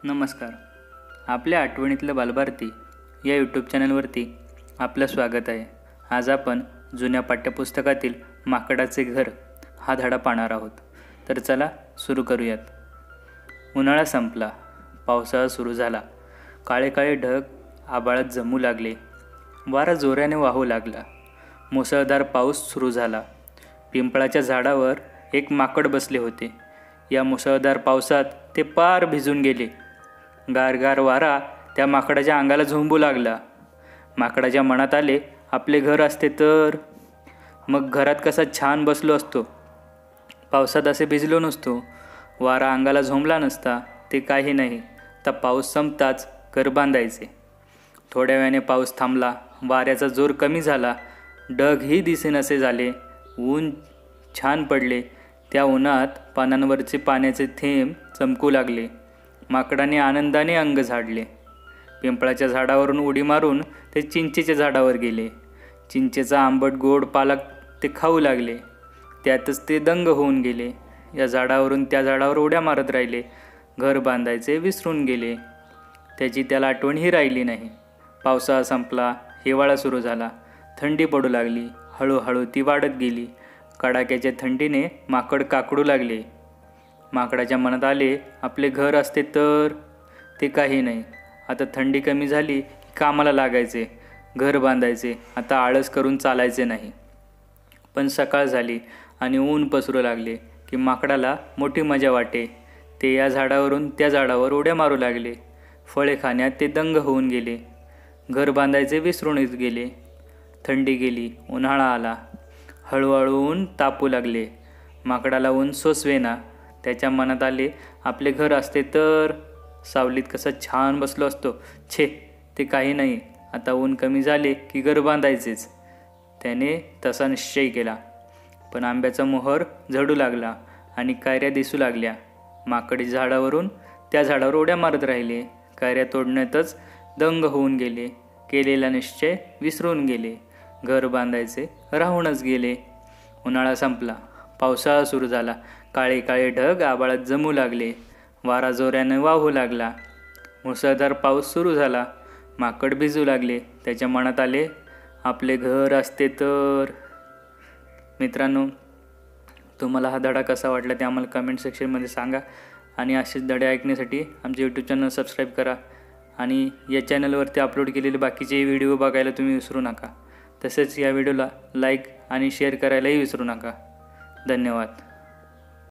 नमस्कार. आपल्या आठवणीतलं बालभारती या यूट्यूब चॅनलवरती आपलं स्वागत आहे. आज आपण जुन्या पाठ्यपुस्तकातील माकडाचे घर हा धडा पाहणार आहोत. तर चला सुरू करूयात. उन्हाळा संपला, पावसाळा सुरू झाला. काळे काळे ढग आभाळात जमू लागले. वारा जोराने वाहू लागला. मुसळधार पाऊस सुरू झाला. पिंपळाच्या झाडावर एक माकड बसले होते. या मुसळधार पावसात ते पार भिजून गेले. गारगार वारा त्या माकडाच्या अंगाला झोंबू लागला. माकडाच्या मनात आले, आपले घर असते तर मग घरात कसा छान बसलो असतो. पावसात असे भिजलो नसतो. वारा अंगाला झोंबला नसता. ते काही नाही, तर पाऊस संपताच घर बांधायचे. थोड्या वेळाने पाऊस थांबला. वाऱ्याचा जोर कमी झाला. ढगही दिसेनासे झाले. ऊन छान पडले. त्या उन्हात पानांवरचे पाण्याचे थेंब चमकू लागले. माकडाने आनंदाने अंग झाडले. पिंपळाच्या झाडावरून उडी मारून ते चिंचेच्या झाडावर गेले. चिंचेचा आंबट गोड पाला ते खाऊ लागले. त्यातच ते दंग होऊन गेले. या झाडावरून त्या झाडावर उड्या मारत राहिले. घर बांधायचे विसरून गेले. त्याची त्याला आठवणही राहिली नाही. पावसाळा संपला. हिवाळा सुरू झाला. थंडी पडू लागली. हळूहळू ती वाढत गेली. कडाक्याच्या थंडीने माकड काकडू लागले. माकडाच्या मनात आले, आपले घर असते तर ते काही नाही. आता थंडी कमी झाली की कामाला लागायचे, घर बांधायचे. आता आळस करून चालायचे नाही. पण सकाळ झाली आणि ऊन पसरू लागले की माकडाला मोठी मजा वाटे. ते या झाडावरून त्या झाडावर उड्या मारू लागले. फळे खाण्यात ते दंग होऊन गेले. घर बांधायचे विसरूनच गेले. थंडी गेली. उन्हाळा आला. हळूहळू ऊन तापू लागले. माकडाला ऊन सोसवेना. त्याच्या मनात आले, आपले घर असते तर सावलीत कसं छान बसलो असतो. छे, ते काही नाही. आता ऊन कमी झाले की घर बांधायचेच. त्याने तसा निश्चय केला. पण आंब्याचा मोहर झडू लागला आणि कैऱ्या दिसू लागल्या. माकडी झाडावरून त्या झाडावर उड्या मारत राहिले. कैऱ्या तोडण्यातच दंग होऊन गेले. केलेला निश्चय विसरून गेले. घर बांधायचे राहूनच गेले. उन्हाळा संपला. पावसाळा सुरू झाला. काळे काळे ढग आभाळात जमू लागले. वारा जोराने वाहू लागला. मुसळधार पाऊस सुरू झाला. माकड भिजू लागले. त्याच्या मनात आले, आपले घर असते तर. मित्रांनो, तुम्हाला हा धडा कसा वाटला ते आम्हाला कमेंट सेक्शनमध्ये सांगा. आणि असेच धडे ऐकण्यासाठी आमचे यूट्यूब चॅनल सबस्क्राईब करा. आणि या चॅनलवरती अपलोड केलेले बाकीचे व्हिडिओ बघायला तुम्ही विसरू नका. तसेच या व्हिडिओला लाईक आणि शेअर करायलाही विसरू नका. धन्यवाद.